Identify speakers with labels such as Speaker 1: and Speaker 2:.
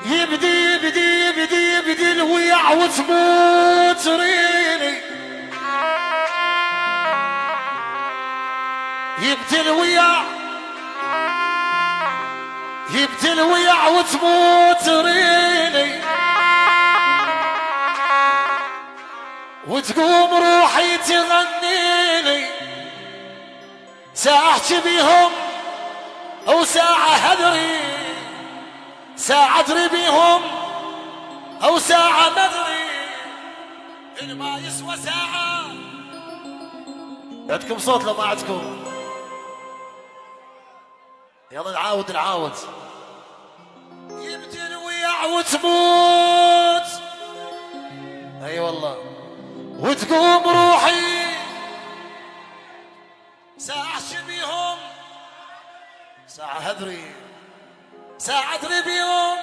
Speaker 1: يبدي الويع وتموت ريني، يبدي الويع وتموت ريني، وتقوم روحي تغنيني، ساعة احكي بيهم او ساعة هدري، ساعة ادري بيهم او ساعة مدري، إن ما يسوى ساعة. عندكم صوت لو ما عندكم؟ يلا نعاود. يبدي الويع وتموت، اي والله، وتقوم روحي ساعة شبيهم، ساعة هدري، ساعة ادري بيهم